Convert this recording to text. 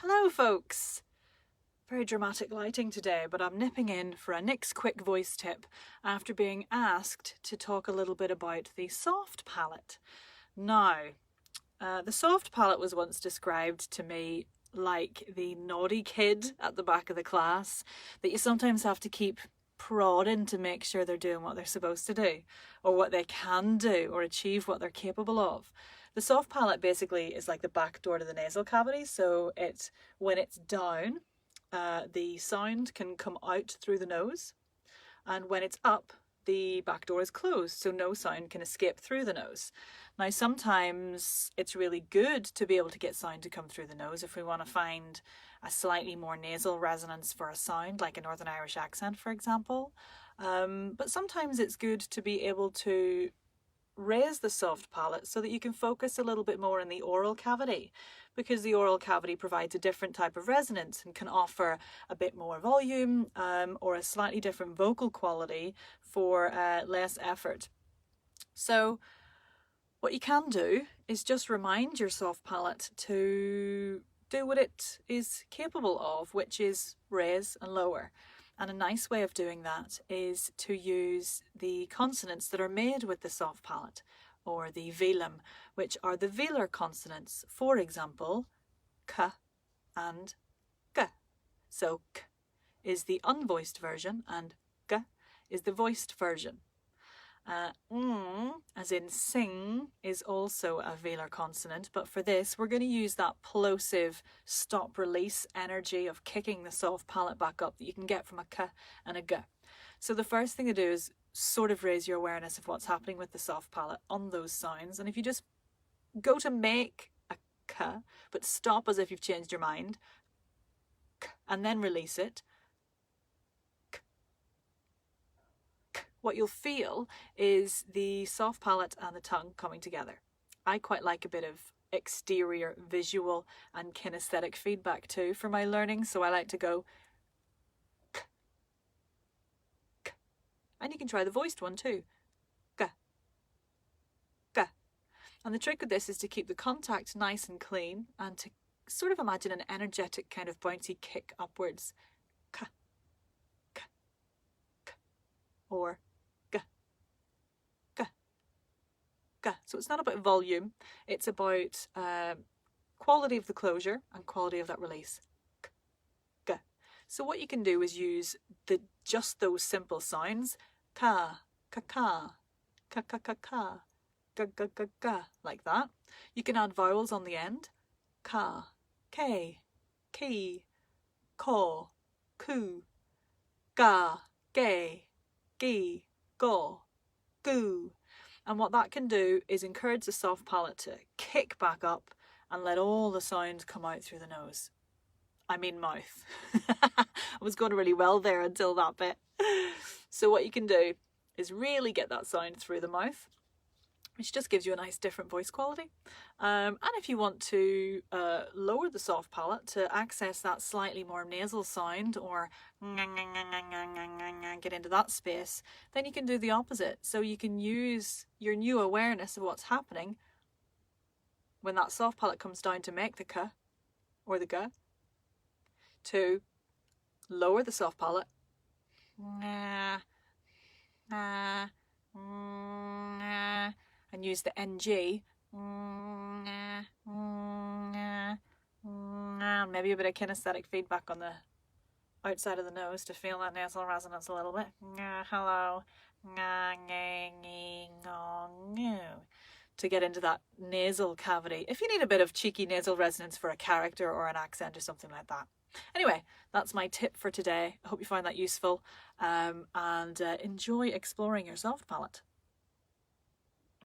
Hello folks! Very dramatic lighting today, but I'm nipping in for a Nick's quick voice tip after being asked to talk a little bit about the soft palate. Now, the soft palate was once described to me like the naughty kid at the back of the class that you sometimes have to keep prodding to make sure they're doing what they're supposed to do, or what they can do, or achieve what they're capable of. The soft palate basically is like the back door to the nasal cavity, so when it's down, the sound can come out through the nose, and when it's up, the back door is closed, so no sound can escape through the nose. Now, sometimes it's really good to be able to get sound to come through the nose if we want to find a slightly more nasal resonance for a sound, like a Northern Irish accent, for example. But sometimes it's good to be able to raise the soft palate so that you can focus a little bit more in the oral cavity, because the oral cavity provides a different type of resonance and can offer a bit more volume or a slightly different vocal quality for less effort. So what you can do is just remind your soft palate to do what it is capable of, which is raise and lower. And a nice way of doing that is to use the consonants that are made with the soft palate, or the velum, which are the velar consonants. For example, k and g. So k is the unvoiced version and g is the voiced version. As in sing, is also a velar consonant, but for this we're going to use that plosive stop-release energy of kicking the soft palate back up that you can get from a k and a g. So the first thing to do is sort of raise your awareness of what's happening with the soft palate on those sounds, and if you just go to make a k, but stop as if you've changed your mind, k, and then release it, what you'll feel is the soft palate and the tongue coming together. I quite like a bit of exterior visual and kinesthetic feedback too for my learning, so I like to go k, k. And you can try the voiced one too. G, g. And the trick with this is to keep the contact nice and clean and to sort of imagine an energetic kind of bouncy kick upwards. K, k, k. Or so it's not about volume, it's about quality of the closure and quality of that release. K, g. So what you can do is use just those simple sounds, ka, ka ka, ka ka ka ka, ga ga ga ga, like that. You can add vowels on the end, ka, ke, ki, ko, ku, ga, ge, gi, go, gu. And what that can do is encourage the soft palate to kick back up and let all the sound come out through the nose. I mean mouth. I was going really well there until that bit. So what you can do is really get that sound through the mouth, which just gives you a nice different voice quality. And if you want to lower the soft palate to access that slightly more nasal sound, or get into that space, then you can do the opposite. So you can use your new awareness of what's happening when that soft palate comes down to make the k or the g, to lower the soft palate and use the ng, and maybe a bit of kinesthetic feedback on the outside of the nose to feel that nasal resonance a little bit. Hello. To get into that nasal cavity, if you need a bit of cheeky nasal resonance for a character or an accent or something like that. Anyway, that's my tip for today. I hope you find that useful, and enjoy exploring your soft palate.